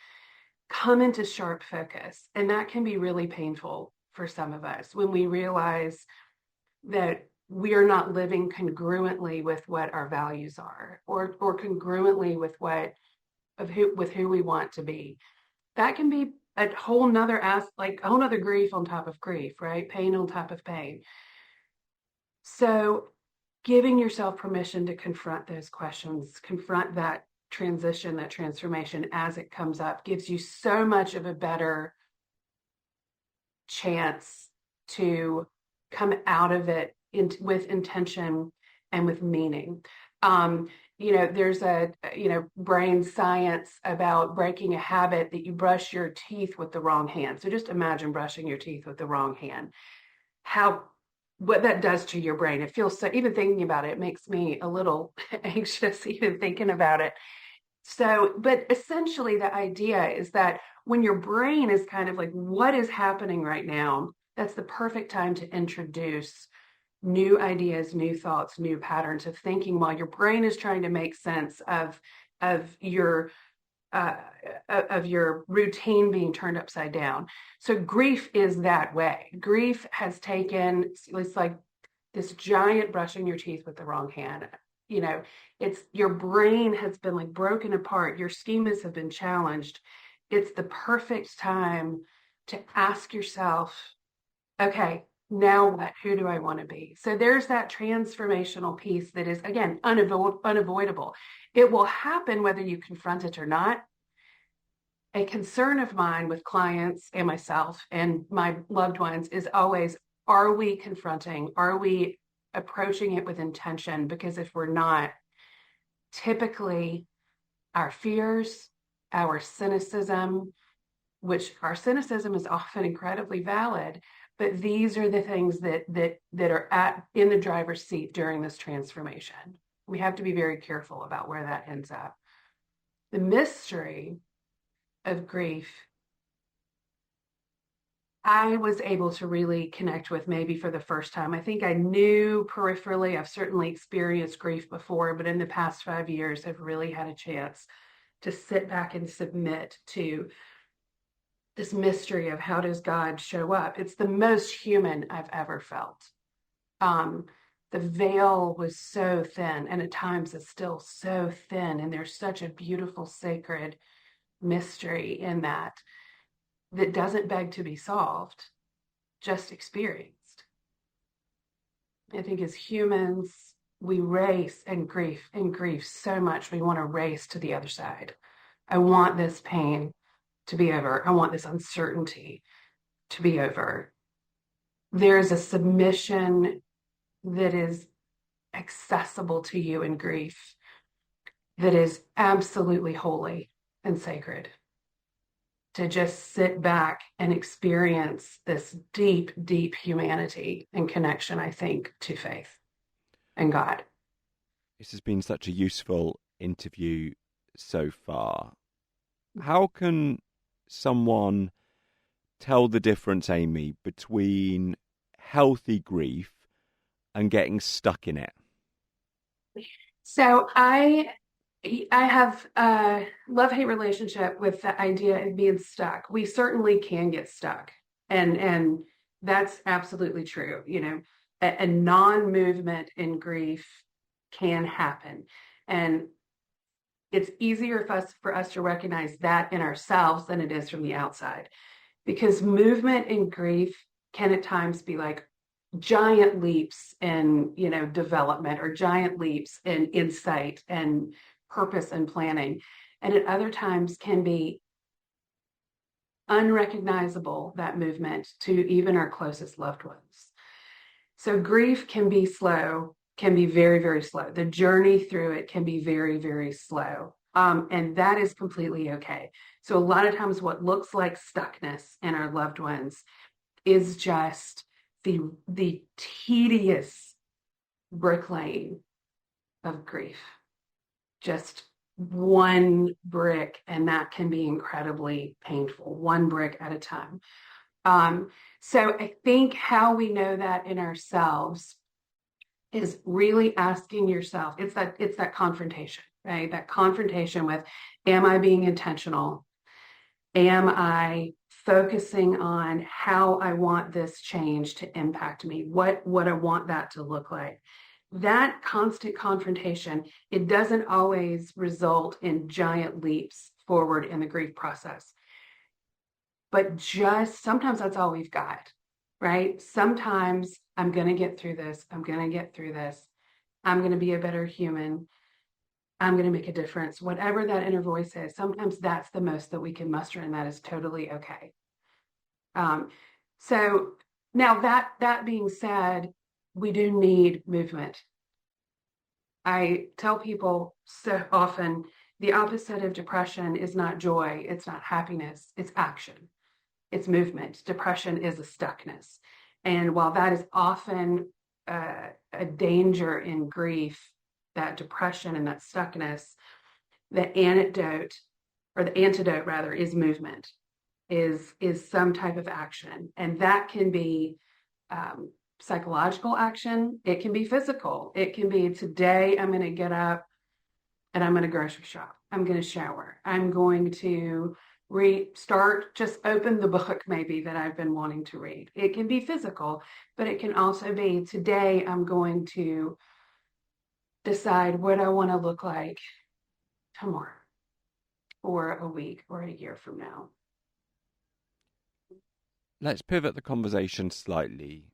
Come into sharp focus. And that can be really painful for some of us when we realize that we are not living congruently with what our values are or congruently with who we want to be. That can be a whole nother grief on top of grief, right? Pain on top of pain. So giving yourself permission to confront those questions, confront that transition, that transformation as it comes up, gives you so much of a better chance to come out of it with intention and with meaning. There's brain science about breaking a habit that you brush your teeth with the wrong hand. So just imagine brushing your teeth with the wrong hand. What that does to your brain. It feels so, even thinking about it makes me a little anxious, even thinking about it. So, but essentially the idea is that when your brain is kind of like, what is happening right now? That's the perfect time to introduce new ideas, new thoughts, new patterns of thinking while your brain is trying to make sense of your routine being turned upside down. So grief is that way. Grief has taken, it's like this giant brushing your teeth with the wrong hand. It's your brain has been like broken apart. Your schemas have been challenged. It's the perfect time to ask yourself, okay, now what? Who do I want to be? So there's that transformational piece that is, again, unavoidable. It will happen whether you confront it or not. A concern of mine with clients and myself and my loved ones is always, are we confronting? Are we approaching it with intention? Because if we're not, typically our fears, our cynicism, which our cynicism is often incredibly valid, but these are the things that are in the driver's seat during this transformation. We have to be very careful about where that ends up. The mystery of grief, I was able to really connect with maybe for the first time. I think I knew peripherally, I've certainly experienced grief before, but in the past 5 years, I've really had a chance to sit back and submit to this mystery of how does God show up. It's the most human I've ever felt. Um, the veil was so thin, and at times it's still so thin, and there's such a beautiful, sacred mystery in that doesn't beg to be solved, just experienced. I think as humans, we race in grief so much. We want to race to the other side. I want this pain to be over. I want this uncertainty to be over. There's a submission that is accessible to you in grief that is absolutely holy and sacred. To just sit back and experience this deep, deep humanity and connection, I think, to faith and God. This has been such a useful interview so far. How can someone tell the difference, Amy, between healthy grief and getting stuck in it? So I have a love-hate relationship with the idea of being stuck. We certainly can get stuck, and that's absolutely true. You know, a non-movement in grief can happen, and it's easier for us to recognize that in ourselves than it is from the outside, because movement in grief can at times be like giant leaps in, development, or giant leaps in insight and purpose and planning, and at other times can be unrecognizable, that movement, to even our closest loved ones. So grief can be slow, can be very, very slow. The journey through it can be very, very slow. And that is completely okay. So a lot of times what looks like stuckness in our loved ones is just the tedious bricklaying of grief. Just one brick, and that can be incredibly painful, one brick at a time. So I think how we know that in ourselves is really asking yourself, it's that confrontation, right? That confrontation with, am I being intentional? Am I focusing on how I want this change to impact me? What I want that to look like? That constant confrontation, it doesn't always result in giant leaps forward in the grief process. But just sometimes that's all we've got, right? Sometimes I'm going to get through this. I'm going to get through this. I'm going to be a better human. I'm going to make a difference. Whatever that inner voice is, sometimes that's the most that we can muster, and that is totally okay. So now that being said, we do need movement. I tell people so often, the opposite of depression is not joy. It's not happiness. It's action. It's movement. Depression is a stuckness. And while that is often a danger in grief, that depression and that stuckness, the antidote rather is movement, is some type of action. And that can be psychological action. It can be physical. It can be, today I'm going to get up and I'm going to grocery shop. I'm going to shower. I'm going to just open the book maybe that I've been wanting to read. It can be physical, but it can also be, today I'm going to decide what I want to look like tomorrow, or a week, or a year from now. Let's pivot the conversation slightly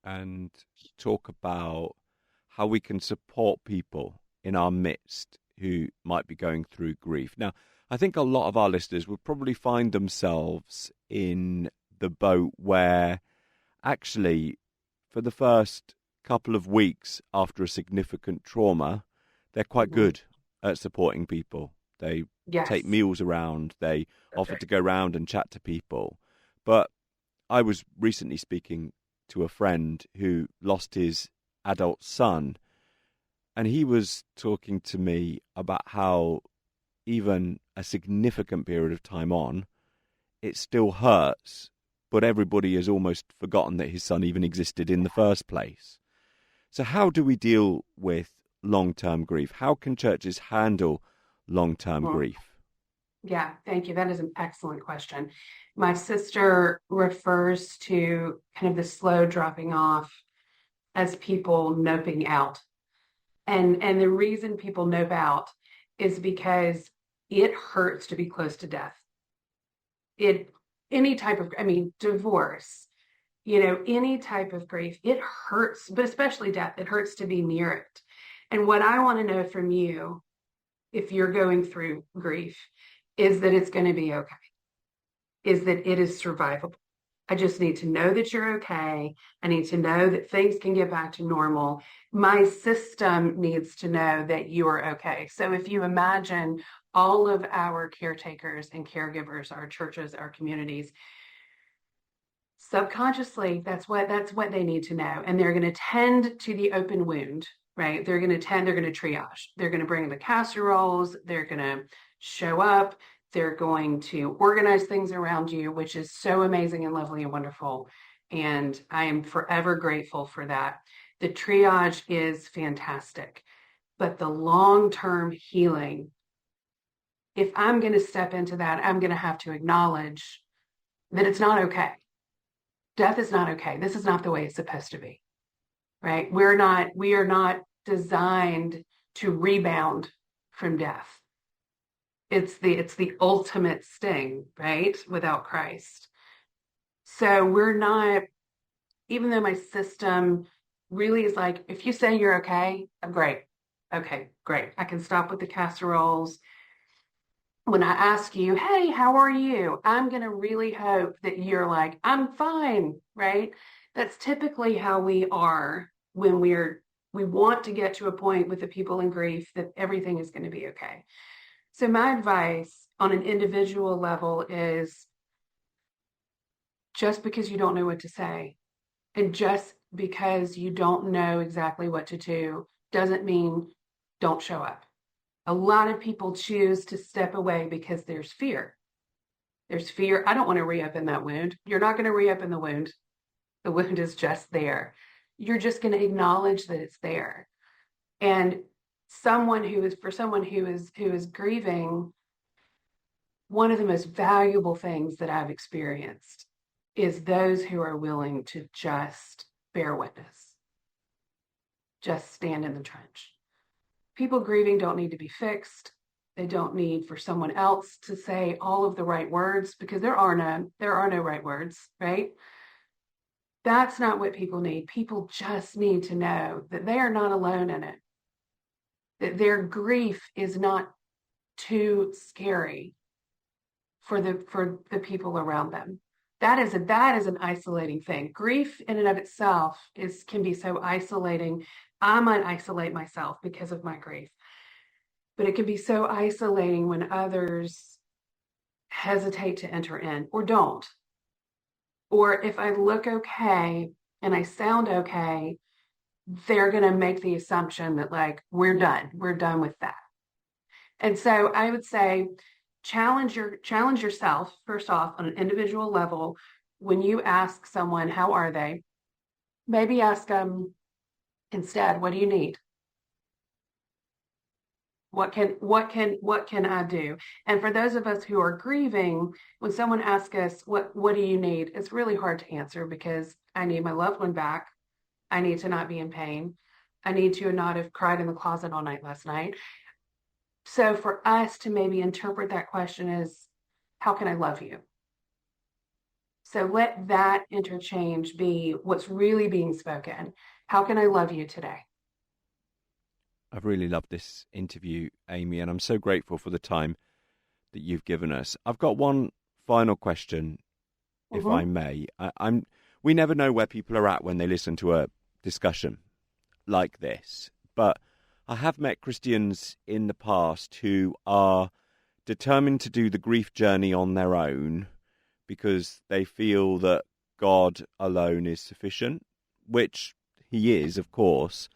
and talk about how we can support people in our midst who might be going through grief. Now, I think a lot of our listeners would probably find themselves in the boat where actually for the first couple of weeks after a significant trauma, they're quite good at supporting people. They take meals around, they offer to go around and chat to people. But I was recently speaking to a friend who lost his adult son, and he was talking to me about how even a significant period of time on, it still hurts, but everybody has almost forgotten that his son even existed in the first place. So how do we deal with long-term grief? How can churches handle long-term grief? Yeah, thank you. That is an excellent question. My sister refers to kind of the slow dropping off as people noping out. And the reason people nope out is because it hurts to be close to death. Any type of, divorce, any type of grief, it hurts, but especially death, it hurts to be near it. And what I want to know from you, if you're going through grief, is that it's going to be okay, is that it is survivable. I just need to know that you're okay. I need to know that things can get back to normal. My system needs to know that you are okay. So if you imagine all of our caretakers and caregivers, our churches, our communities, subconsciously, that's what they need to know. And they're going to tend to the open wound, right? They're going to triage. They're going to bring the casseroles. They're going to show up. They're going to organize things around you, which is so amazing and lovely and wonderful. And I am forever grateful for that. The triage is fantastic. But the long-term healing, if I'm going to step into that, I'm going to have to acknowledge that it's not okay. Death is not okay. This is not the way it's supposed to be, right? We are not designed to rebound from death. It's the ultimate sting, right? Without Christ. So we're not, even though my system really is like, if you say you're okay, I'm great. Okay, great. I can stop with the casseroles. When I ask you, hey, how are you? I'm going to really hope that you're like, I'm fine, right? That's typically how we are when we want to get to a point with the people in grief that everything is going to be okay. So my advice on an individual level is just because you don't know what to say and just because you don't know exactly what to do doesn't mean don't show up. A lot of people choose to step away because there's fear. There's fear. I don't want to re-open that wound. You're not going to re-open the wound. The wound is just there. You're just going to acknowledge that it's there. And someone who is grieving, one of the most valuable things that I've experienced is those who are willing to just bear witness, just stand in the trench. People grieving don't need to be fixed. They don't need for someone else to say all of the right words because there are no right words, right? That's not what people need. People just need to know that they are not alone in it, that their grief is not too scary for the people around them. That is an isolating thing. Grief in and of itself can be so isolating. I might isolate myself because of my grief, but it can be so isolating when others hesitate to enter in or don't. Or if I look okay and I sound okay, they're going to make the assumption that like, we're done with that. And so I would say, challenge yourself first off on an individual level. When you ask someone, how are they? Maybe ask them instead, what do you need? What can I do? And for those of us who are grieving, when someone asks us, what do you need? It's really hard to answer because I need my loved one back. I need to not be in pain. I need to not have cried in the closet all night last night. So for us to maybe interpret that question as, how can I love you? So let that interchange be what's really being spoken. How can I love you today? I've really loved this interview, Amy, and I'm so grateful for the time that you've given us. I've got one final question, if I may. We never know where people are at when they listen to a discussion like this, but I have met Christians in the past who are determined to do the grief journey on their own because they feel that God alone is sufficient, which he is, of course,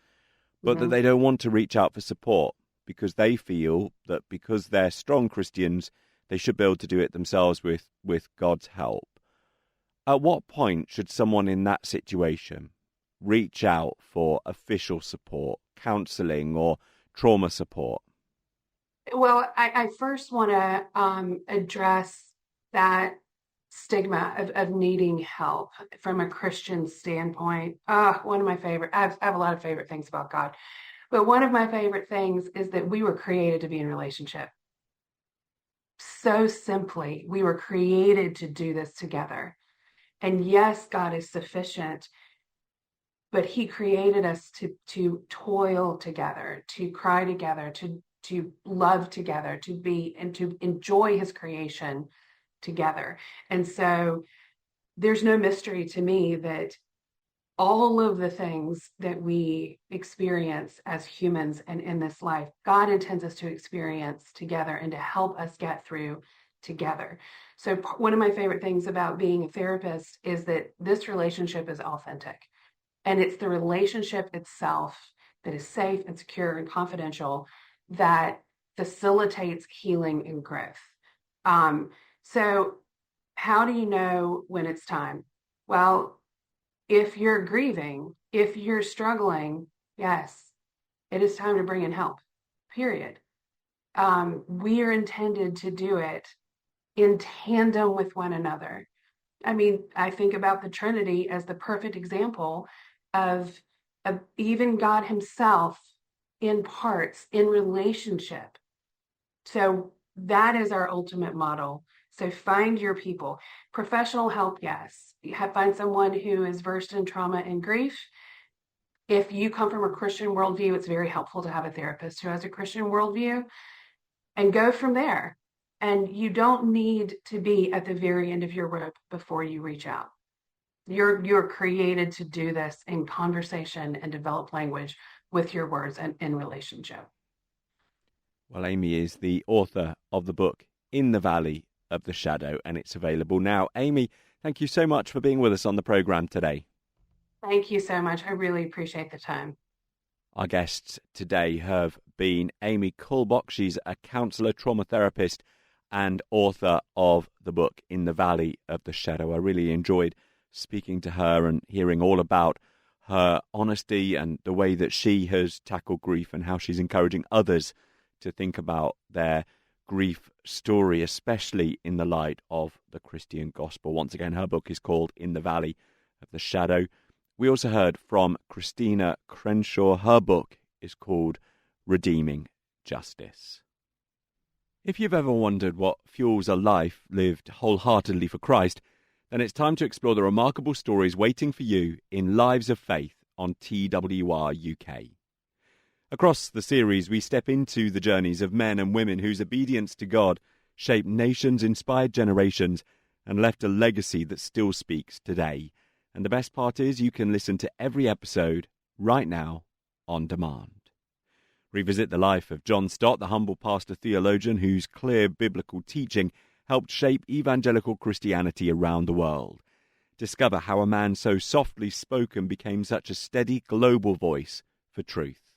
but that they don't want to reach out for support because they feel that because they're strong Christians, they should be able to do it themselves with God's help. At what point should someone in that situation reach out for official support, counselling, or trauma support? Well, I first want to address that stigma of needing help from a Christian standpoint. One of my favorite, I have a lot of favorite things about God, but one of my favorite things is that we were created to be in relationship. So simply, we were created to do this together. And yes, God is sufficient, but he created us to toil together, to cry together, to love together, to be and to enjoy his creation together. And so there's no mystery to me that all of the things that we experience as humans and in this life, God intends us to experience together and to help us get through together. So one of my favorite things about being a therapist is that this relationship is authentic. And it's the relationship itself that is safe and secure and confidential that facilitates healing and growth. So how do you know when it's time? Well, if you're grieving, if you're struggling, yes, it is time to bring in help, period. We are intended to do it in tandem with one another. I mean, I think about the Trinity as the perfect example of even God himself in parts, in relationship. So that is our ultimate model. So find your people. Professional help, yes. Find someone who is versed in trauma and grief. If you come from a Christian worldview, it's very helpful to have a therapist who has a Christian worldview, and go from there. And you don't need to be at the very end of your rope before you reach out. You're created to do this in conversation and develop language with your words and in relationship. Well, Amy is the author of the book In the Valley of the Shadow, and it's available now. Amy, thank you so much for being with us on the programme today. Thank you so much. I really appreciate the time. Our guests today have been Amy Kulbok. She's a counsellor, trauma therapist, and author of the book In the Valley of the Shadow. I really enjoyed speaking to her and hearing all about her honesty and the way that she has tackled grief and how she's encouraging others to think about their grief story, especially in the light of the Christian gospel. Once again, her book is called In the Valley of the Shadow. We also heard from Christina Crenshaw. Her book is called Redeeming Justice. If you've ever wondered what fuels a life lived wholeheartedly for Christ, then it's time to explore the remarkable stories waiting for you in Lives of Faith on TWR-UK. Across the series, we step into the journeys of men and women whose obedience to God shaped nations, inspired generations, and left a legacy that still speaks today. And the best part is you can listen to every episode right now on demand. Revisit the life of John Stott, the humble pastor theologian whose clear biblical teaching helped shape evangelical Christianity around the world. Discover how a man so softly spoken became such a steady global voice for truth.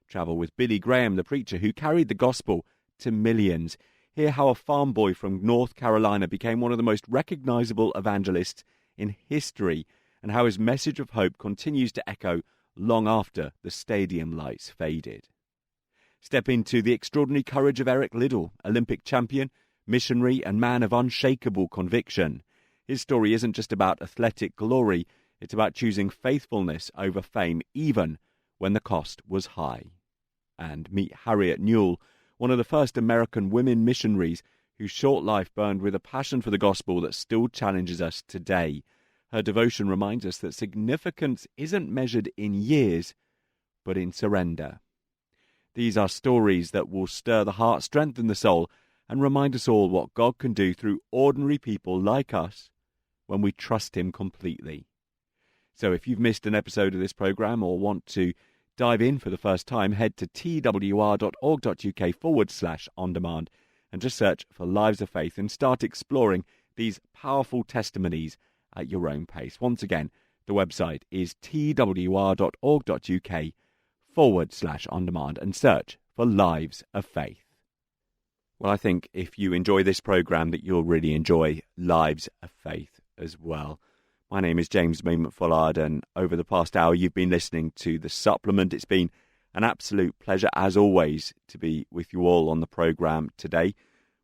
Travel with Billy Graham, the preacher who carried the gospel to millions. Hear how a farm boy from North Carolina became one of the most recognizable evangelists in history, and how his message of hope continues to echo long after the stadium lights faded. Step into the extraordinary courage of Eric Liddell, Olympic champion, missionary and man of unshakable conviction. His story isn't just about athletic glory, it's about choosing faithfulness over fame, even when the cost was high. And meet Harriet Newell, one of the first American women missionaries whose short life burned with a passion for the gospel that still challenges us today. Her devotion reminds us that significance isn't measured in years, but in surrender. These are stories that will stir the heart, strengthen the soul, and remind us all what God can do through ordinary people like us when we trust him completely. So if you've missed an episode of this programme or want to dive in for the first time, head to twr.org.uk/on-demand and just search for Lives of Faith and start exploring these powerful testimonies at your own pace. Once again, the website is twr.org.uk/on-demand and search for Lives of Faith. Well, I think if you enjoy this programme that you'll really enjoy Lives of Faith as well. My name is James Maidment-Fullard, and over the past hour you've been listening to The Supplement. It's been an absolute pleasure, as always, to be with you all on the programme today.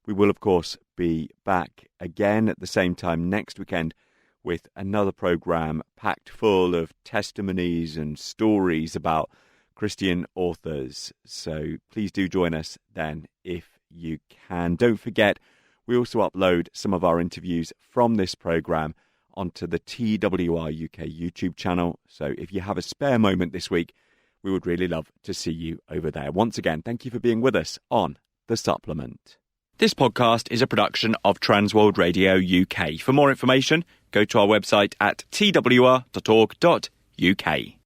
We will, of course, be back again at the same time next weekend with another programme packed full of testimonies and stories about Christian authors. So please do join us then if you can. Don't forget, we also upload some of our interviews from this programme onto the TWR-UK YouTube channel. So if you have a spare moment this week, we would really love to see you over there. Once again, thank you for being with us on The Supplement. This podcast is a production of Transworld Radio UK. For more information, go to our website at twr.org.uk.